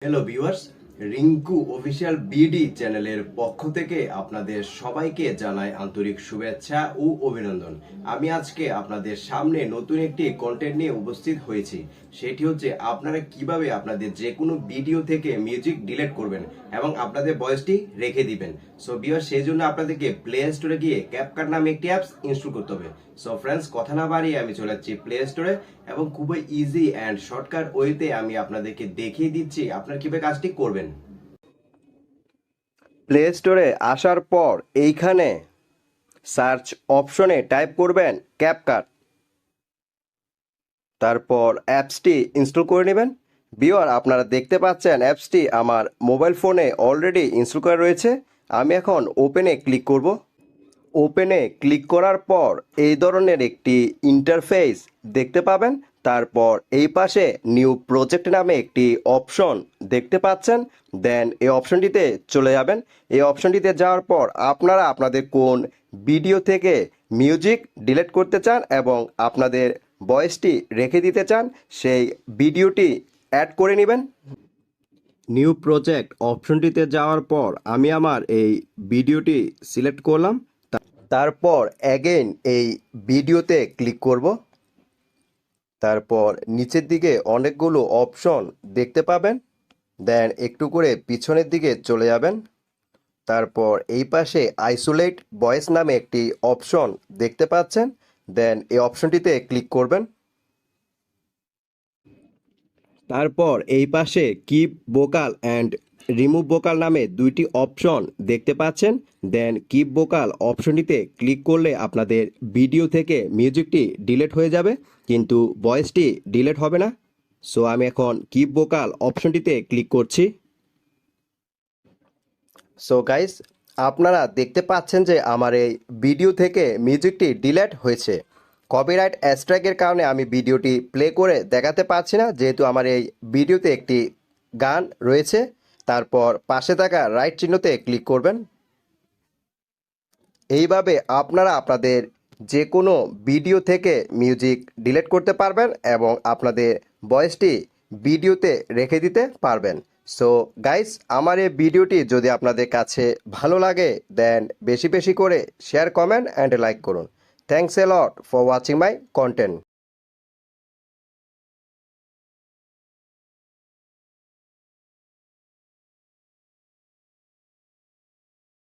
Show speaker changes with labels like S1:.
S1: Hello viewers, Rinku official BD চ্যানেলের পক্ষ থেকে আপনাদের সবাইকে জানাই আন্তরিক শুভেচ্ছা ও অভিনন্দন। আমি আজকে আপনাদের সামনে নতুন একটি কন্টেন্ট নিয়ে উপস্থিত হয়েছি। সেটি হচ্ছে আপনারা কিভাবে আপনাদের যে কোনো ভিডিও থেকে মিউজিক ডিলিট করবেন এবং আপনাদের ভয়েসটি রেখে দিবেন। সো ভিউয়ার্স, সেই জন্য আপনাদেরকে প্লে স্টোরে গিয়ে ক্যাপকাট নামে একটি অ্যাপস ইনস্টল করতে হবে। সো ফ্রেন্ডস, কথা না বাড়িয়ে আমি চলে যাচ্ছি প্লে স্টোরে এবং খুবই ইজি অ্যান্ড শর্টকাট ওয়েতে আমি আপনাদেরকে দেখিয়ে দিচ্ছি আপনারা কিভাবে কাজটি করবেন। প্লে স্টোরে আসার পর এইখানে সার্চ অপশনে টাইপ করবেন ক্যাপকাট, তারপর অ্যাপসটি ইনস্টল করে নেবেন। ভিউয়ার, আপনারা দেখতে পাচ্ছেন অ্যাপসটি আমার মোবাইল ফোনে অলরেডি ইনস্টল করা রয়েছে। আমি এখন ওপেনে ক্লিক করব। ওপেনে ক্লিক করার পর এই ধরনের একটি ইন্টারফেস দেখতে পাবেন। তারপর এই পাশে নিউ প্রজেক্ট নামে একটি অপশন দেখতে পাচ্ছেন। দেন এই অপশনটিতে চলে যাবেন। এই অপশনটিতে যাওয়ার পর আপনারা আপনাদের কোন ভিডিও থেকে মিউজিক ডিলিট করতে চান এবং আপনাদের ভয়েসটি রেখে দিতে চান সেই ভিডিওটি অ্যাড করে নেবেন। নিউ প্রজেক্ট অপশনটিতে যাওয়ার পর আমি আমার এই ভিডিওটি সিলেক্ট করলাম। তারপর অ্যাগেইন এই ভিডিওতে ক্লিক করব। তারপর নিচের দিকে অনেকগুলো অপশন দেখতে পাবেন। দেন একটু করে পিছনের দিকে চলে যাবেন। তারপর এই পাশে আইসোলেট ভয়েস নামে একটি অপশন দেখতে পাচ্ছেন। দেন এই অপশনটিতে ক্লিক করবেন। তারপর এই পাশে keep vocal and remove vocal নামে দুইটি অপশন দেখতে পাচ্ছেন। দেন কিপ ভোকাল অপশনটিতে ক্লিক করলে আপনাদের ভিডিও থেকে মিউজিকটি ডিলিট হয়ে যাবে, কিন্তু ভয়েসটি ডিলিট হবে না। সো আমি এখন কিপ ভোকাল অপশনটিতে ক্লিক করছি। সো গাইস, আপনারা দেখতে পাচ্ছেন যে আমার এই ভিডিও থেকে মিউজিকটি ডিলিট হয়েছে। কপিরাইট স্ট্রাইকের কারণে আমি ভিডিওটি প্লে করে দেখাতে পারছি না, যেহেতু আমার এই ভিডিওতে একটি গান রয়েছে। তারপর পাশে থাকা রাইট চিহ্নতে ক্লিক করবেন। এইভাবে আপনারা আপনাদের যে কোনো ভিডিও থেকে মিউজিক ডিলিট করতে পারবেন এবং আপনাদের ভয়েসটি ভিডিওতে রেখে দিতে পারবেন। সো গাইস, আমার এই ভিডিওটি যদি আপনাদের কাছে ভালো লাগে দেন বেশি বেশি করে শেয়ার, কমেন্ট অ্যান্ড লাইক করুন। Thanks a lot for watching my content.